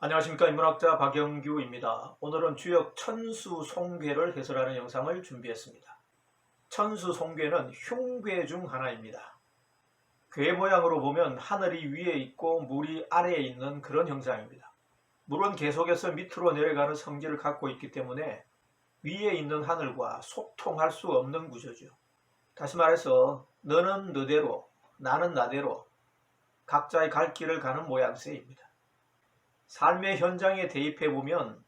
안녕하십니까, 인문학자 박영규입니다. 오늘은 주역 천수송괴를 해설하는 영상을 준비했습니다. 천수송괴는 흉괴 중 하나입니다. 괴 모양으로 보면 하늘이 위에 있고 물이 아래에 있는 그런 형상입니다. 물은 계속해서 밑으로 내려가는 성질을 갖고 있기 때문에 위에 있는 하늘과 소통할 수 없는 구조죠. 다시 말해서 너는 너대로, 나는 나대로 각자의 갈 길을 가는 모양새입니다. 삶의 현장에 대입해보면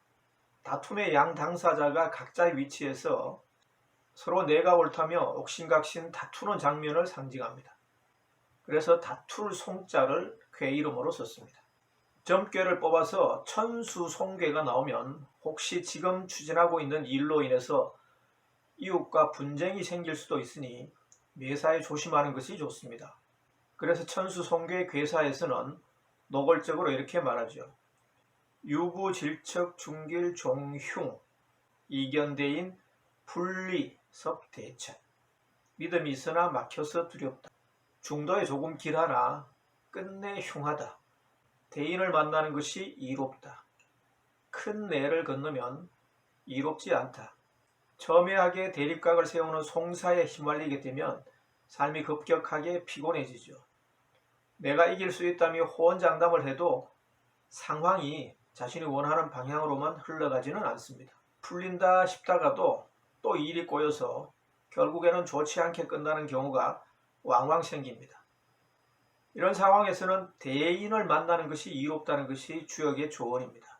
다툼의 양 당사자가 각자의 위치에서 서로 내가 옳다며 옥신각신 다투는 장면을 상징합니다. 그래서 다툴 송자를 괴 이름으로 썼습니다. 점괘를 뽑아서 천수송괴가 나오면 혹시 지금 추진하고 있는 일로 인해서 이웃과 분쟁이 생길 수도 있으니 매사에 조심하는 것이 좋습니다. 그래서 천수송괴 괴사에서는 노골적으로 이렇게 말하죠. 유부질척 중길 종흉 이견대인 분리 섭대천. 믿음이 있으나 막혀서 두렵다. 중도에 조금 길하나 끝내 흉하다. 대인을 만나는 것이 이롭다. 큰 내를 건너면 이롭지 않다. 첨예하게 대립각을 세우는 송사에 휘말리게 되면 삶이 급격하게 피곤해지죠. 내가 이길 수 있다며 호언장담을 해도 상황이 자신이 원하는 방향으로만 흘러가지는 않습니다. 풀린다 싶다가도 또 일이 꼬여서 결국에는 좋지 않게 끝나는 경우가 왕왕 생깁니다. 이런 상황에서는 대인을 만나는 것이 이롭다는 것이 주역의 조언입니다.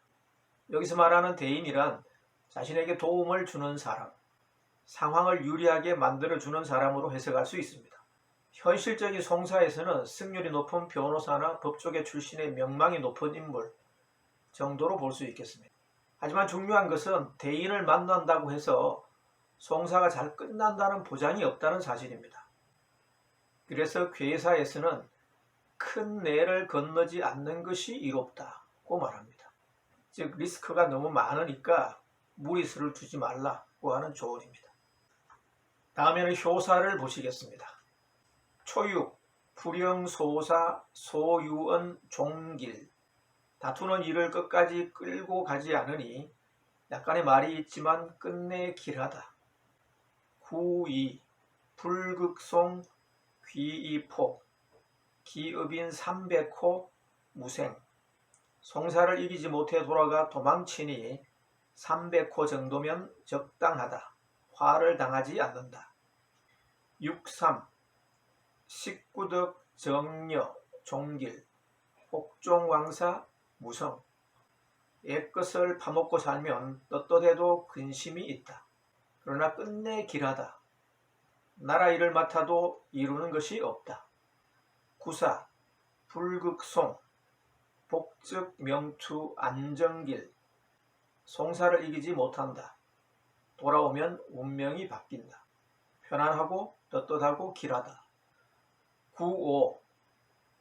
여기서 말하는 대인이란 자신에게 도움을 주는 사람, 상황을 유리하게 만들어주는 사람으로 해석할 수 있습니다. 현실적인 송사에서는 승률이 높은 변호사나 법조계 출신의 명망이 높은 인물 정도로 볼 수 있겠습니다. 하지만 중요한 것은 대인을 만난다고 해서 송사가 잘 끝난다는 보장이 없다는 사실입니다. 그래서 괴사에서는 큰 내를 건너지 않는 것이 이롭다고 말합니다. 즉 리스크가 너무 많으니까 무리수를 두지 말라고 하는 조언입니다. 다음에는 효사를 보시겠습니다. 초육, 불영소사, 소유언, 종길. 다투는 일을 끝까지 끌고 가지 않으니 약간의 말이 있지만 끝내 길하다. 구이, 불극송, 귀이포, 기읍인 삼백호, 무생. 송사를 이기지 못해 돌아가 도망치니 삼백호 정도면 적당하다. 화를 당하지 않는다. 육삼, 식구덕, 정려, 종길, 혹종왕사, 무성. 옛것을 파먹고 살면 떳떳해도 근심이 있다. 그러나 끝내 길하다. 나라 일을 맡아도 이루는 것이 없다. 구사, 불극송, 복적 명투 안정길. 송사를 이기지 못한다. 돌아오면 운명이 바뀐다. 편안하고 떳떳하고 길하다. 구오,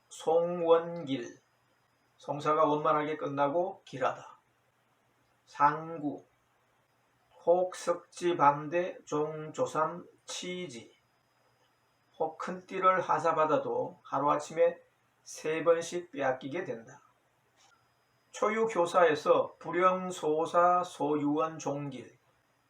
송원길. 송사가 원만하게 끝나고 길하다. 상구, 혹석지 반대 종조삼 치지. 혹 큰 띠를 하사받아도 하루아침에 3번씩 빼앗기게 된다. 초유교사에서 불영소사 소유원 종길.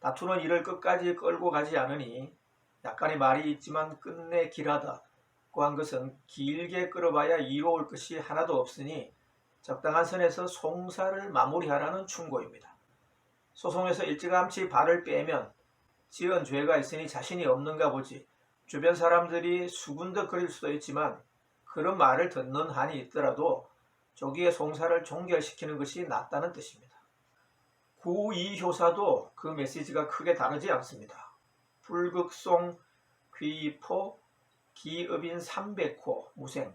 다투는 일을 끝까지 끌고 가지 않으니 약간의 말이 있지만 끝내 길하다고 한 것은 길게 끌어봐야 이로울 것이 하나도 없으니 적당한 선에서 송사를 마무리하라는 충고입니다. 소송에서 일찌감치 발을 빼면 지은 죄가 있으니 자신이 없는가 보지 주변 사람들이 수군덕거릴 수도 있지만 그런 말을 듣는 한이 있더라도 조기에 송사를 종결시키는 것이 낫다는 뜻입니다. 구이효사도 그 메시지가 크게 다르지 않습니다. 불극송, 귀포, 기읍인 삼백호, 무생.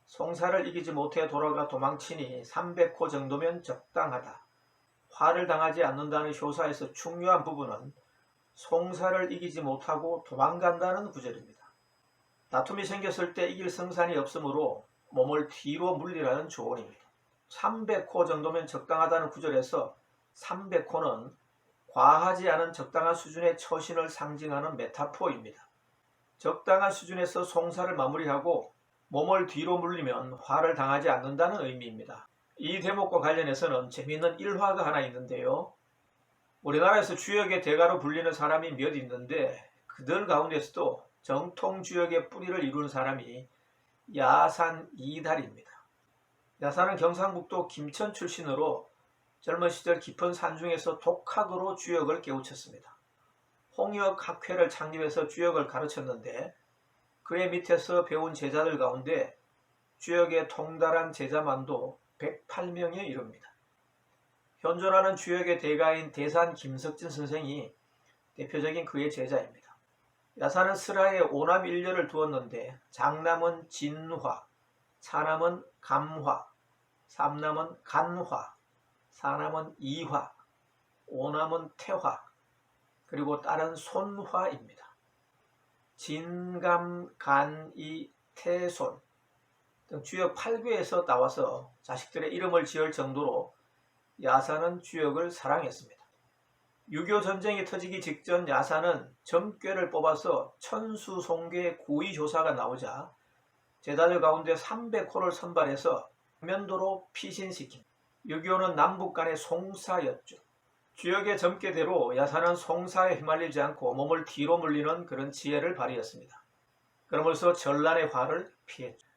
송사를 이기지 못해 돌아가 도망치니 300호 정도면 적당하다. 화를 당하지 않는다는 효사에서 중요한 부분은 송사를 이기지 못하고 도망간다는 구절입니다. 다툼이 생겼을 때 이길 성산이 없으므로 몸을 뒤로 물리라는 조언입니다. 300호 정도면 적당하다는 구절에서 300호는 과하지 않은 적당한 수준의 처신을 상징하는 메타포입니다. 적당한 수준에서 송사를 마무리하고 몸을 뒤로 물리면 화를 당하지 않는다는 의미입니다. 이 대목과 관련해서는 재미있는 일화가 하나 있는데요. 우리나라에서 주역의 대가로 불리는 사람이 몇 있는데 그들 가운데서도 정통 주역의 뿌리를 이루는 사람이 야산 이달입니다. 야산은 경상북도 김천 출신으로 젊은 시절 깊은 산중에서 독학으로 주역을 깨우쳤습니다. 홍역학회를 창립해서 주역을 가르쳤는데 그의 밑에서 배운 제자들 가운데 주역에 통달한 제자만도 108명에 이릅니다. 현존하는 주역의 대가인 대산 김석진 선생이 대표적인 그의 제자입니다. 야산은 슬하에 오남 일녀를 두었는데 장남은 진화, 차남은 감화, 삼남은 간화, 사남은 이화, 오남은 태화, 그리고 딸은 손화입니다. 진감, 간, 이, 태손 등 주역 8괴에서 나와서 자식들의 이름을 지을 정도로 야산은 주역을 사랑했습니다. 6.25 전쟁이 터지기 직전 야산은 점괘를 뽑아서 천수송괴 구의효사가 나오자 제자들 가운데 300호를 선발해서 면도로 피신시킵니다. 6.25는 남북 간의 송사였죠. 주역의 점괘대로 야산은 송사에 휘말리지 않고 몸을 뒤로 물리는 그런 지혜를 발휘했습니다. 그러면서 전란의 화를 피했죠.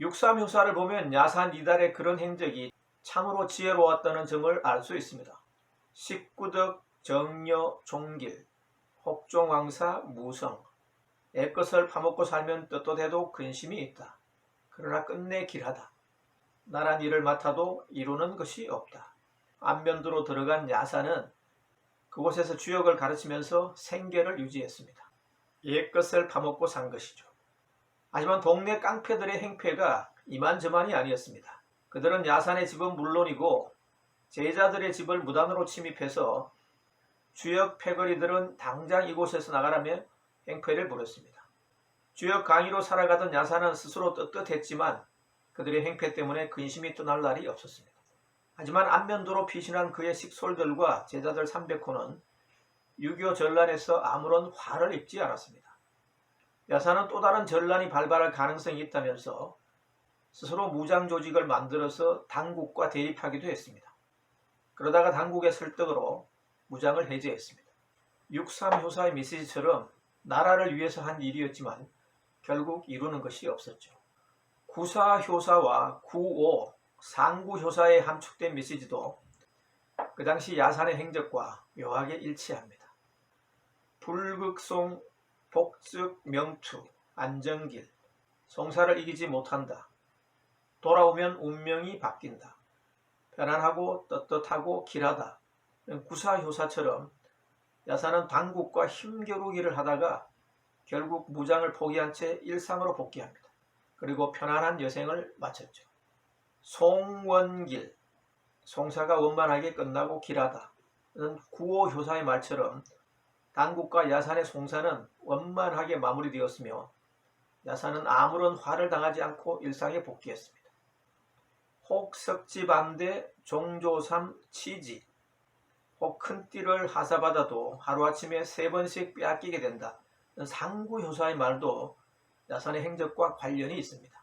6.3효사를 보면 야산 이달의 그런 행적이 참으로 지혜로웠다는 점을 알 수 있습니다. 식구덕, 정여, 종길, 혹종왕사, 무성, 애것을 파먹고 살면 떳떳해도 근심이 있다. 그러나 끝내 길하다. 나란 일을 맡아도 이루는 것이 없다. 안면도로 들어간 야산은 그곳에서 주역을 가르치면서 생계를 유지했습니다. 옛것을 파먹고 산 것이죠. 하지만 동네 깡패들의 행패가 이만저만이 아니었습니다. 그들은 야산의 집은 물론이고 제자들의 집을 무단으로 침입해서 주역 패거리들은 당장 이곳에서 나가라며 행패를 부렸습니다. 주역 강의로 살아가던 야산은 스스로 떳떳했지만 그들의 행패 때문에 근심이 떠날 날이 없었습니다. 하지만 안면도로 피신한 그의 식솔들과 제자들 300호는 6.25 전란에서 아무런 화를 입지 않았습니다. 야산은 또 다른 전란이 발발할 가능성이 있다면서 스스로 무장 조직을 만들어서 당국과 대립하기도 했습니다. 그러다가 당국의 설득으로 무장을 해제했습니다. 6.3효사의 메시지처럼 나라를 위해서 한 일이었지만 결국 이루는 것이 없었죠. 9.4효사와 9.5 상구효사에 함축된 메시지도 그 당시 야산의 행적과 묘하게 일치합니다. 불극송, 복즉, 명투, 안정길, 송사를 이기지 못한다. 돌아오면 운명이 바뀐다. 편안하고 떳떳하고 길하다. 9.4효사처럼 야산은 당국과 힘겨루기를 하다가 결국 무장을 포기한 채 일상으로 복귀합니다. 그리고 편안한 여생을 마쳤죠. 송원길, 송사가 원만하게 끝나고 길하다. 9.5효사의 말처럼 당국과 야산의 송사는 원만하게 마무리되었으며 야산은 아무런 화를 당하지 않고 일상에 복귀했습니다. 혹 석지반대 종조삼 치지, 혹 큰 띠를 하사받아도 하루아침에 3번씩 빼앗기게 된다. 상구효사의 말도 야산의 행적과 관련이 있습니다.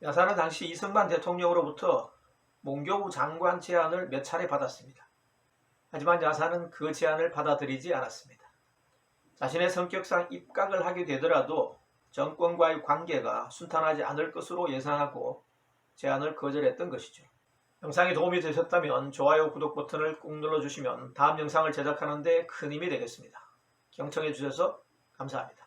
야산은 당시 이승만 대통령으로부터 문교부 장관 제안을 몇 차례 받았습니다. 하지만 야산은 그 제안을 받아들이지 않았습니다. 자신의 성격상 입각을 하게 되더라도 정권과의 관계가 순탄하지 않을 것으로 예상하고 제안을 거절했던 것이죠. 영상이 도움이 되셨다면 좋아요, 구독 버튼을 꾹 눌러주시면 다음 영상을 제작하는 데 큰 힘이 되겠습니다. 경청해 주셔서 감사합니다.